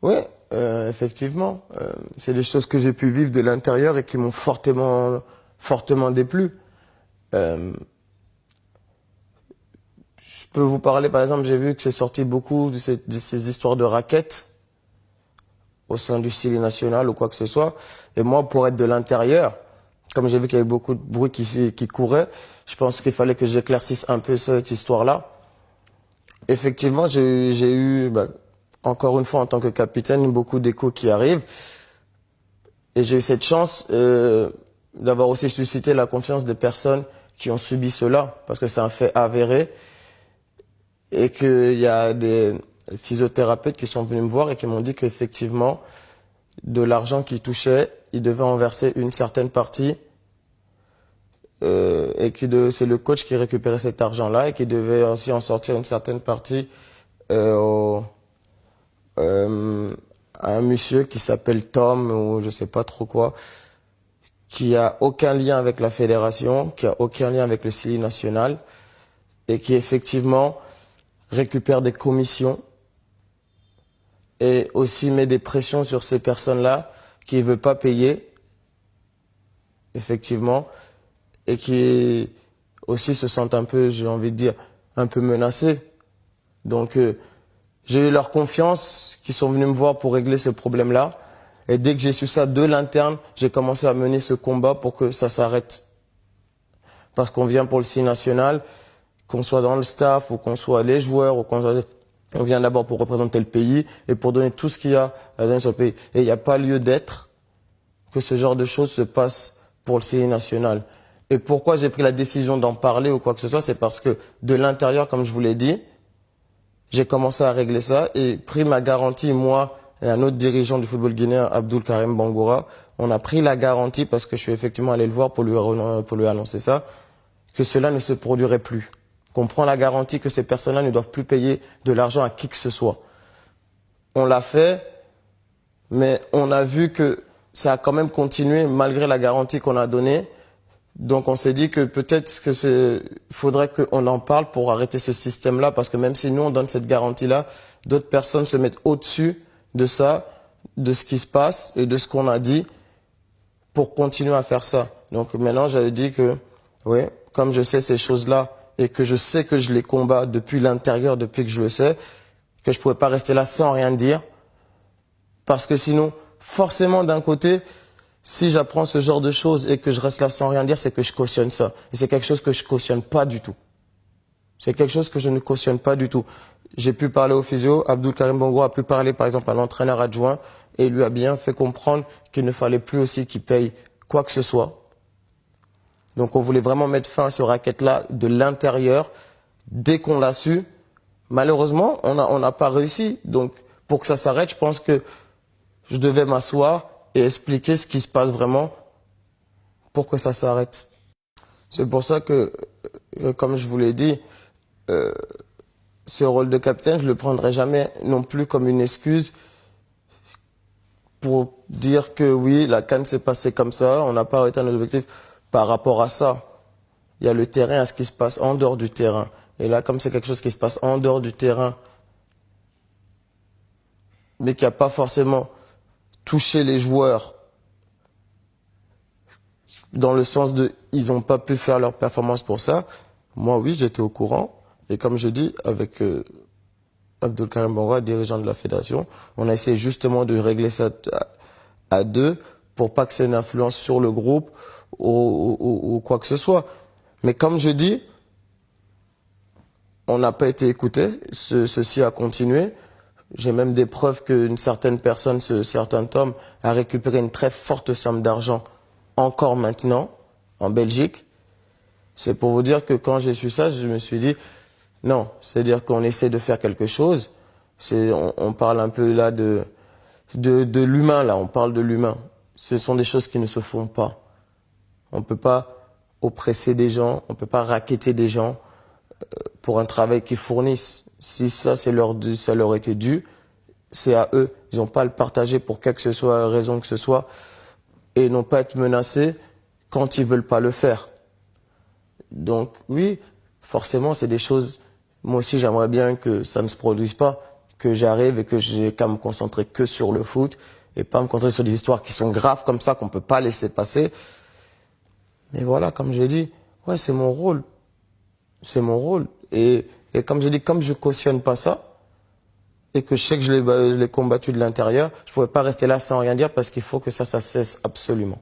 Oui, effectivement. C'est des choses que j'ai pu vivre de l'intérieur et qui m'ont fortement déplu. Euh, je peux vous parler, par exemple, j'ai vu que c'est sorti beaucoup de ces histoires de raquettes au sein du Sili national ou quoi que ce soit. Et moi, pour être de l'intérieur, comme j'ai vu qu'il y avait beaucoup de bruit qui courait, je pense qu'il fallait que j'éclaircisse un peu cette histoire-là. Effectivement, j'ai eu, encore une fois, en tant que capitaine, beaucoup d'échos qui arrivent. Et j'ai eu cette chance d'avoir aussi suscité la confiance des personnes qui ont subi cela, parce que c'est un fait avéré, et qu'il y a des physiothérapeutes qui sont venus me voir et qui m'ont dit qu'effectivement, de l'argent qu'ils touchaient, ils devaient en verser une certaine partie, et que c'est le coach qui récupérait cet argent-là et qui devait aussi en sortir une certaine partie au à un monsieur qui s'appelle Tom ou je sais pas trop quoi, qui a aucun lien avec la fédération, qui a aucun lien avec le Sili national et qui effectivement récupère des commissions et aussi met des pressions sur ces personnes-là qui ne veulent pas payer, effectivement, et qui aussi se sentent un peu, j'ai envie de dire, un peu menacés. Donc j'ai eu leur confiance, qui sont venus me voir pour régler ce problème-là. Et dès que j'ai su ça de l'interne, j'ai commencé à mener ce combat pour que ça s'arrête. Parce qu'on vient pour le Sili national, qu'on soit dans le staff, ou qu'on soit les joueurs, ou on vient d'abord pour représenter le pays et pour donner tout ce qu'il y a à donner sur le pays. Et il n'y a pas lieu d'être que ce genre de choses se passe pour le Sili national. Et pourquoi j'ai pris la décision d'en parler ou quoi que ce soit, c'est parce que de l'intérieur, comme je vous l'ai dit, j'ai commencé à régler ça et pris ma garantie, moi et un autre dirigeant du football guinéen, Abdul Karim Bangoura, on a pris la garantie parce que je suis effectivement allé le voir pour lui annoncer ça, que cela ne se produirait plus. Qu'on prend la garantie que ces personnes-là ne doivent plus payer de l'argent à qui que ce soit. On l'a fait, mais on a vu que ça a quand même continué malgré la garantie qu'on a donnée. Donc on s'est dit que peut-être que faudrait qu'on en parle pour arrêter ce système-là, parce que même si nous on donne cette garantie-là, d'autres personnes se mettent au-dessus de ça, de ce qui se passe et de ce qu'on a dit pour continuer à faire ça. Donc maintenant j'avais dit que, oui, comme je sais ces choses-là et que je sais que je les combats depuis l'intérieur, depuis que je le sais, que je ne pouvais pas rester là sans rien dire, parce que sinon, forcément d'un côté, si j'apprends ce genre de choses et que je reste là sans rien dire, c'est que je cautionne ça. Et c'est quelque chose que je cautionne pas du tout. C'est quelque chose que je ne cautionne pas du tout. J'ai pu parler au physio, Abdul Karim Bongo a pu parler par exemple à l'entraîneur adjoint et il lui a bien fait comprendre qu'il ne fallait plus aussi qu'il paye quoi que ce soit. Donc on voulait vraiment mettre fin à ce racket-là de l'intérieur. Dès qu'on l'a su, malheureusement, on n'a pas réussi. Donc pour que ça s'arrête, je pense que je devais m'asseoir et expliquer ce qui se passe vraiment pour que ça s'arrête. C'est pour ça que, comme je vous l'ai dit, ce rôle de capitaine, je ne le prendrai jamais non plus comme une excuse pour dire que oui, la CAN s'est passée comme ça, on n'a pas arrêté nos objectifs par rapport à ça. Il y a le terrain, à ce qui se passe en dehors du terrain. Et là, comme c'est quelque chose qui se passe en dehors du terrain, mais qui n'a pas forcément touché les joueurs, dans le sens de ils n'ont pas pu faire leur performance pour ça. Moi, oui, j'étais au courant. Et comme je dis, avec Abdul Karim Bangoura, dirigeant de la fédération, on a essayé justement de régler ça à deux pour pas que ça ait une influence sur le groupe ou quoi que ce soit. Mais comme je dis, on n'a pas été écouté. Ceci a continué. J'ai même des preuves qu'une certaine personne, ce certain Tom, a récupéré une très forte somme d'argent encore maintenant, en Belgique. C'est pour vous dire que quand j'ai su ça, je me suis dit, non, c'est-à-dire qu'on essaie de faire quelque chose. On parle un peu là de l'humain, là, on parle de l'humain. Ce sont des choses qui ne se font pas. On ne peut pas oppresser des gens, on ne peut pas racketter des gens pour un travail qu'ils fournissent. Si ça, ça leur était dû, c'est à eux. Ils n'ont pas à le partager pour quelque que ce soit, raison que ce soit, et n'ont pas à être menacés quand ils veulent pas le faire. Donc oui, forcément, c'est des choses, moi aussi j'aimerais bien que ça ne se produise pas, que j'arrive et que j'ai qu'à me concentrer que sur le foot et pas me concentrer sur des histoires qui sont graves comme ça qu'on peut pas laisser passer. Mais voilà, comme j'ai dit, ouais, c'est mon rôle. C'est mon rôle. Et comme j'ai dit, comme je cautionne pas ça, et que je sais que je l'ai combattu de l'intérieur, je pouvais pas rester là sans rien dire parce qu'il faut que ça cesse absolument.